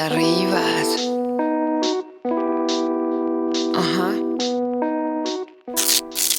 arrivas.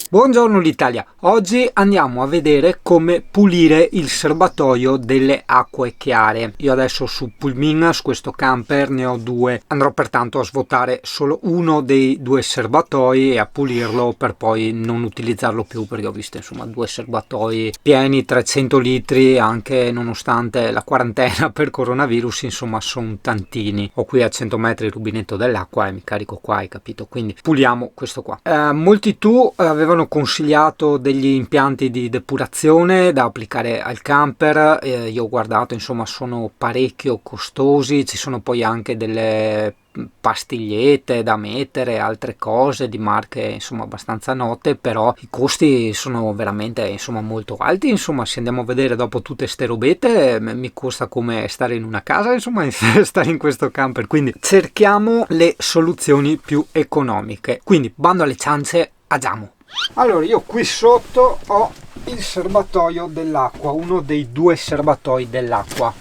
Buongiorno l'Italia, oggi andiamo a vedere come pulire il serbatoio delle acque chiare. Io adesso su Pulmin, su questo camper, ne ho due, andrò pertanto a svuotare solo uno dei due serbatoi e a pulirlo per poi non utilizzarlo più, perché ho visto insomma due serbatoi pieni, 300 litri, anche nonostante la quarantena per coronavirus, insomma sono tantini. Ho qui a 100 metri il rubinetto dell'acqua e mi carico qua, hai capito? Quindi puliamo questo qua. Molti avevano consigliato degli impianti di depurazione da applicare al camper, io ho guardato, insomma sono parecchio costosi, ci sono poi anche delle pastigliette da mettere, altre cose di marche insomma abbastanza note, però i costi sono veramente insomma molto alti. Insomma, se andiamo a vedere dopo tutte ste robette mi costa come stare in una casa, insomma stare in questo camper, quindi cerchiamo le soluzioni più economiche. Quindi bando alle ciance, agiamo. Allora, io qui sotto ho il serbatoio dell'acqua, uno dei due serbatoi dell'acqua.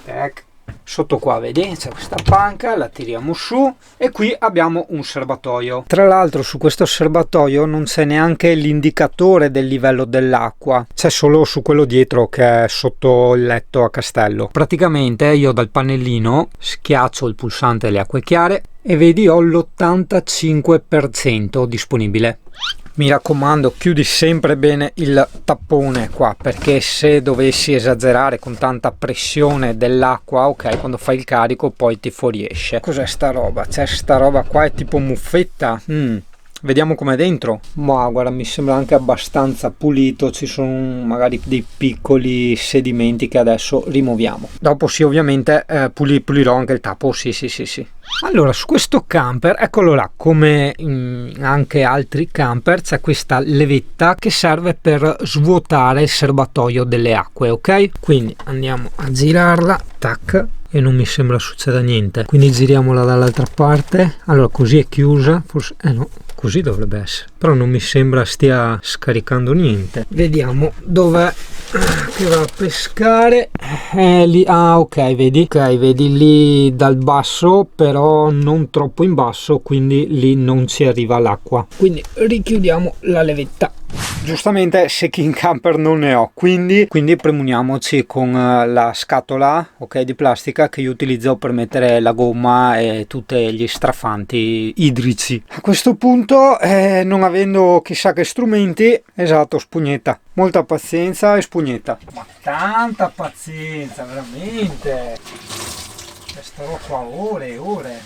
Sotto qua vedi c'è questa panca, la tiriamo su e qui abbiamo un serbatoio. Tra l'altro su questo serbatoio non c'è neanche l'indicatore del livello dell'acqua, c'è solo su quello dietro che è sotto il letto a castello. Praticamente io dal pannellino schiaccio il pulsante delle acque chiare e vedi ho l'85% disponibile. Mi raccomando, chiudi sempre bene il tappone qua, perché se dovessi esagerare con tanta pressione dell'acqua, ok, quando fai il carico poi ti fuoriesce. Cos'è sta roba? C'è sta roba qua, è tipo muffetta. Vediamo com'è dentro. Ma guarda, mi sembra anche abbastanza pulito, ci sono magari dei piccoli sedimenti che adesso rimuoviamo. Dopo sì, ovviamente pulirò anche il tappo, sì. Allora, su questo camper, eccolo là, come in anche altri camper, c'è questa levetta che serve per svuotare il serbatoio delle acque, ok? Quindi andiamo a girarla, tac, e non mi sembra succeda niente. Quindi giriamola dall'altra parte. Allora, così è chiusa, forse, no, così dovrebbe essere, però non mi sembra stia scaricando niente. Vediamo dov'è che va a pescare. Lì, ok, vedi lì dal basso, però non troppo in basso, quindi lì non ci arriva l'acqua. Quindi richiudiamo la levetta. Giustamente secchi in camper non ne ho, quindi premuniamoci con la scatola, ok, di plastica che io utilizzo per mettere la gomma e tutti gli strafanti idrici. A questo punto, non avendo chissà che strumenti, esatto, spugnetta, molta pazienza e spugnetta. Ma tanta pazienza, veramente, starò qua ore e ore.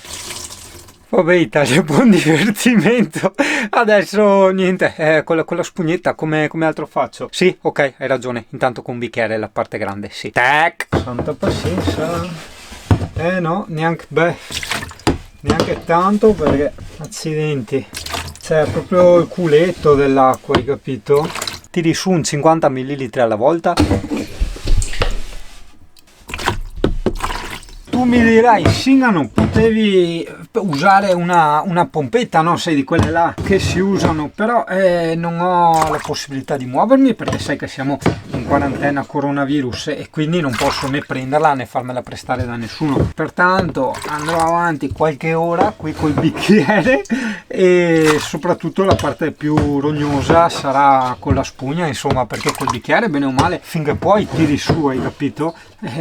Vabbè, Italia, buon divertimento. Adesso niente, con la spugnetta come altro faccio? Sì, ok, hai ragione, intanto con un bicchiere la parte grande, sì. Tac! Santa pazienza. No, neanche tanto, perché accidenti, c'è proprio il culetto dell'acqua, hai capito? Tiri su un 50 ml alla volta. Tu mi dirai, Singa, non potevi usare una pompetta, no? Sei di quelle là che si usano, però non ho la possibilità di muovermi, perché sai che siamo in quarantena coronavirus e quindi non posso né prenderla né farmela prestare da nessuno. Pertanto andrò avanti qualche ora qui col bicchiere e soprattutto la parte più rognosa sarà con la spugna, insomma, perché col bicchiere bene o male finché puoi tiri su, hai capito?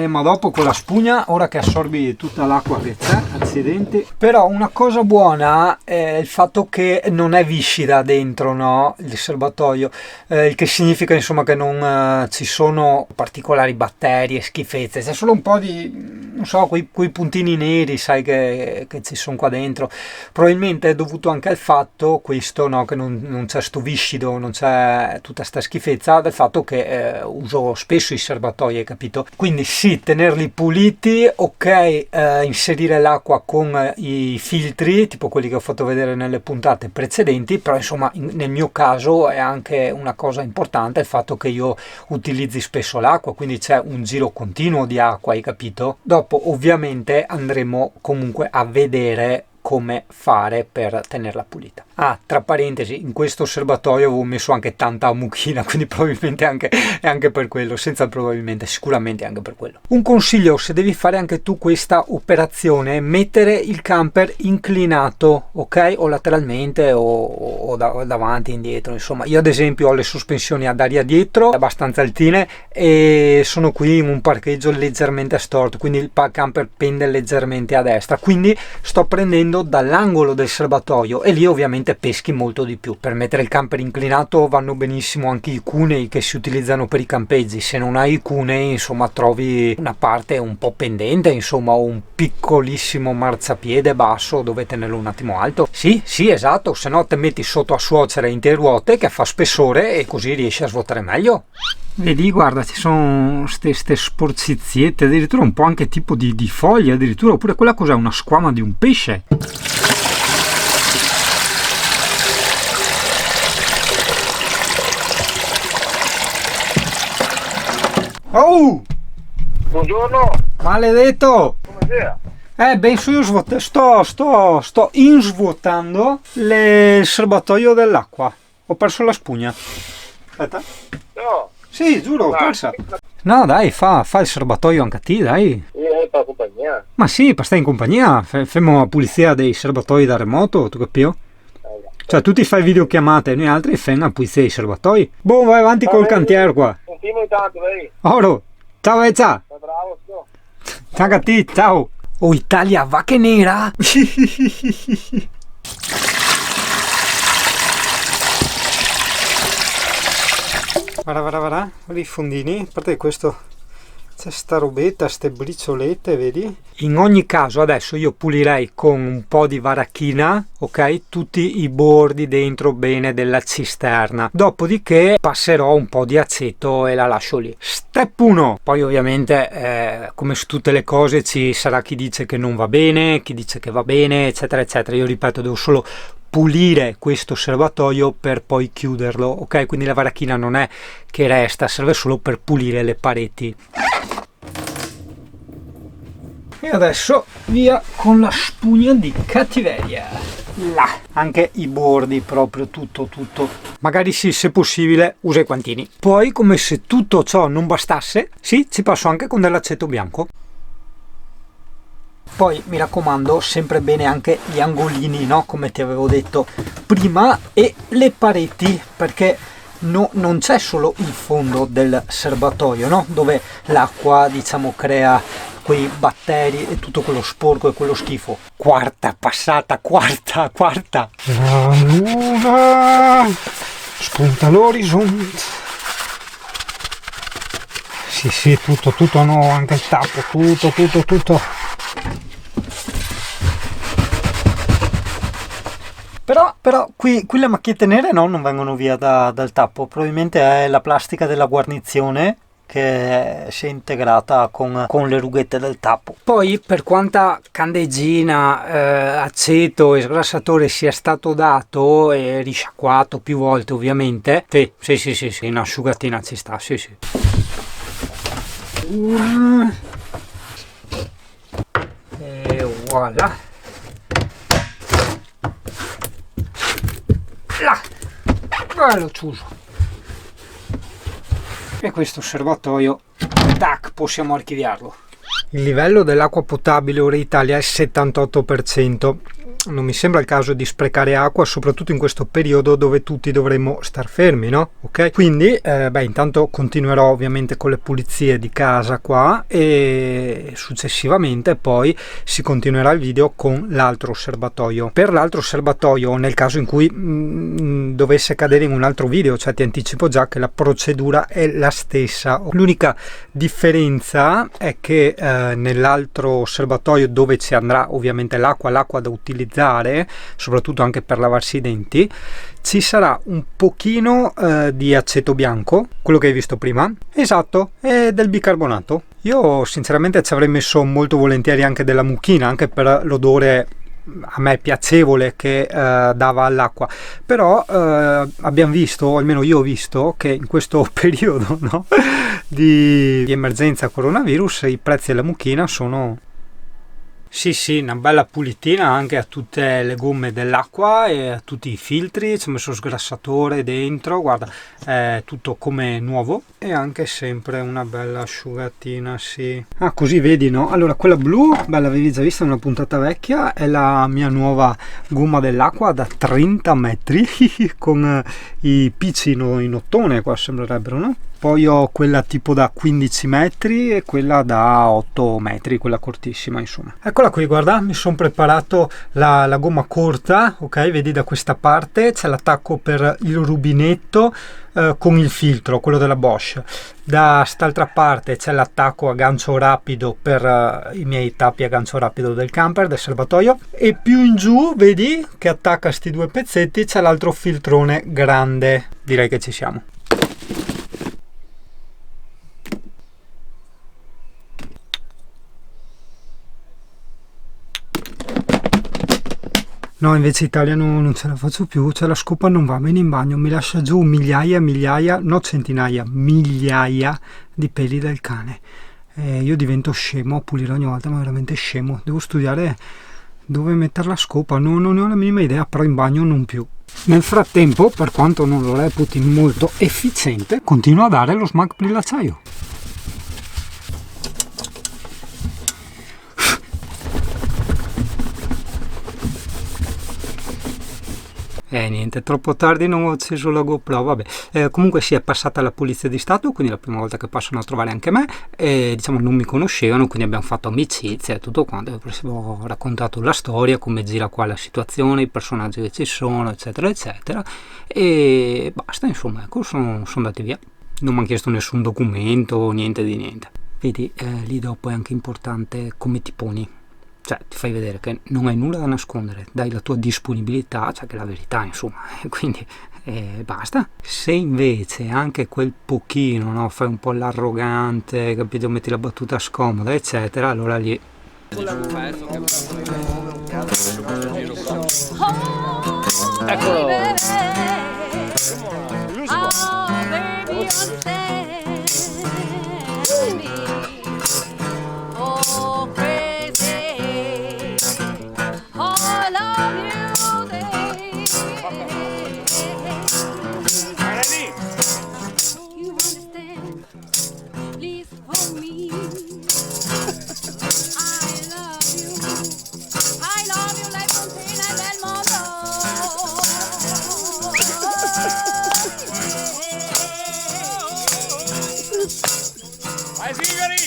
Ma dopo con la spugna, ora che assorbi tutta l'acqua che c'è, accidenti. Però una cosa buona è il fatto che non è viscida dentro, no? Il serbatoio, il che significa insomma che non ci sono particolari batteri e schifezze, c'è solo un po' di, non so, quei puntini neri, sai, che ci sono qua dentro. Probabilmente è dovuto anche al fatto, questo, no, che non c'è sto viscido, non c'è tutta sta schifezza, del fatto che uso spesso i serbatoi, hai capito? Quindi sì, tenerli puliti, ok, inserire l'acqua con i filtri, tipo quelli che ho fatto vedere nelle puntate precedenti, però insomma nel mio caso è anche una cosa importante il fatto che io utilizzi spesso l'acqua, quindi c'è un giro continuo di acqua, hai capito? Dopo ovviamente andremo comunque a vedere come fare per tenerla pulita. Ah, tra parentesi, in questo serbatoio avevo messo anche tanta mucchina, quindi probabilmente è anche per quello, senza probabilmente, sicuramente anche per quello. Un consiglio, se devi fare anche tu questa operazione, mettere il camper inclinato, ok? O lateralmente o davanti, indietro, insomma. Io ad esempio ho le sospensioni ad aria dietro, abbastanza altine, e sono qui in un parcheggio leggermente storto, quindi il camper pende leggermente a destra, quindi sto prendendo dall'angolo del serbatoio e lì ovviamente peschi molto di più. Per mettere il camper inclinato vanno benissimo anche i cunei che si utilizzano per i campeggi. Se non hai i cunei, insomma, trovi una parte un po' pendente, insomma, un piccolissimo marciapiede basso dove tenerlo un attimo alto. Sì, esatto, se no te metti sotto a suocera in te ruote che fa spessore e così riesci a svuotare meglio. Vedi, guarda, ci sono queste sporciziette, addirittura un po' anche tipo di foglie, addirittura, oppure quella cos'è, una squama di un pesce. Oh! Buongiorno! Maledetto! Buonasera! Penso io sto insvuotando il serbatoio dell'acqua. Ho perso la spugna. Aspetta. No! Sì, giuro, ho persa. No, dai, fa il serbatoio anche a te, dai. Io per la compagnia. Ma sì, per stare in compagnia. Facciamo la pulizia dei serbatoi da remoto, tu capisci? Cioè, tu ti fai videochiamate, noi altri facciamo la pulizia dei serbatoi. Boh, vai avanti col cantiere qua. Un primo intanto, vedi? Oro, ciao Ezza. Sei bravo, sto. Ciao a te, ciao. Oh, Italia, va che nera. Guarda, i fondini, a parte questo, c'è sta robetta, ste briciolette, vedi? In ogni caso adesso io pulirei con un po' di varachina, ok? Tutti i bordi dentro bene della cisterna. Dopodiché passerò un po' di aceto e la lascio lì. Step 1. Poi ovviamente come su tutte le cose ci sarà chi dice che non va bene, chi dice che va bene, eccetera, eccetera. Io ripeto, devo solo pulire questo serbatoio per poi chiuderlo, ok? Quindi la varachina non è che resta, serve solo per pulire le pareti. E adesso via con la spugna di cattiveria. Là, anche i bordi, proprio tutto. Magari sì, se possibile usa i guantini. Poi, come se tutto ciò non bastasse, sì, ci passo anche con dell'aceto bianco. Poi mi raccomando, sempre bene anche gli angolini, no? Come ti avevo detto prima, e le pareti, perché non c'è solo il fondo del serbatoio, no? Dove l'acqua, diciamo, crea quei batteri e tutto quello sporco e quello schifo. Quarta passata, quarta. La luna spunta l'orizzonte. Sì, tutto, no, anche il tappo, tutto. Però qui le macchiette nere no, non vengono via dal tappo, probabilmente è la plastica della guarnizione che si è integrata con le rughette del tappo. Poi, per quanta candeggina, aceto e sgrassatore sia stato dato e risciacquato più volte ovviamente, sì, un'asciugatina ci sta, sì. E voilà. Là, bello chiuso. E questo serbatoio, tac, possiamo archiviarlo. Il livello dell'acqua potabile ora in Italia è 78%. Non mi sembra il caso di sprecare acqua, soprattutto in questo periodo dove tutti dovremmo star fermi, no? Ok? Quindi, intanto continuerò ovviamente con le pulizie di casa qua e successivamente poi si continuerà il video con l'altro serbatoio. Per l'altro serbatoio, nel caso in cui dovesse cadere in un altro video, cioè ti anticipo già che la procedura è la stessa. L'unica differenza è che nell'altro serbatoio, dove ci andrà ovviamente l'acqua da utilizzare, soprattutto anche per lavarsi i denti, ci sarà un pochino di aceto bianco, quello che hai visto prima, esatto, e del bicarbonato. Io sinceramente ci avrei messo molto volentieri anche della mucchina, anche per l'odore a me piacevole che dava all'acqua, però abbiamo visto, o almeno io ho visto, che in questo periodo, no, di emergenza coronavirus i prezzi della mucchina sono Sì, sì, una bella pulitina anche a tutte le gomme dell'acqua e a tutti i filtri, ci ho messo sgrassatore dentro, guarda, è tutto come nuovo e anche sempre una bella asciugatina, sì. Ah, così vedi, no? Allora, quella blu, beh, l'avevi già vista in una puntata vecchia, è la mia nuova gomma dell'acqua da 30 metri con i picci in ottone, qua sembrerebbero, no? Poi ho quella tipo da 15 metri e quella da 8 metri, quella cortissima, insomma. Eccola qui, guarda, mi sono preparato la gomma corta, ok? Vedi da questa parte c'è l'attacco per il rubinetto con il filtro, quello della Bosch. Da quest'altra parte c'è l'attacco a gancio rapido per i miei tappi a gancio rapido del camper, del serbatoio. E più in giù, vedi che attacca sti due pezzetti, c'è l'altro filtrone grande. Direi che ci siamo. No, invece Italia non ce la faccio più, cioè la scopa non va bene in bagno, mi lascia giù migliaia, no centinaia, migliaia di peli del cane. Io divento scemo a pulire ogni volta, ma veramente scemo. Devo studiare dove mettere la scopa, non ne ho la minima idea, però in bagno non più. Nel frattempo, per quanto non lo reputi molto efficiente, continuo a dare lo smack per il acciaio. Niente, troppo tardi, non ho acceso la GoPro, vabbè. Comunque sì, è passata la polizia di stato, quindi la prima volta che passano a trovare anche me, e diciamo non mi conoscevano, quindi abbiamo fatto amicizia e tutto quanto. Ho raccontato la storia, come gira qua la situazione, i personaggi che ci sono, eccetera eccetera, e basta, insomma, ecco, sono andati via. Non mi hanno chiesto nessun documento, niente di niente. Vedi, lì dopo è anche importante come ti poni. Cioè, ti fai vedere che non hai nulla da nascondere, dai la tua disponibilità, cioè che è la verità, insomma, e quindi basta. Se invece anche quel pochino, no, fai un po' l'arrogante, capito, metti la battuta scomoda, eccetera, allora lì... Eccolo! Vai sigari!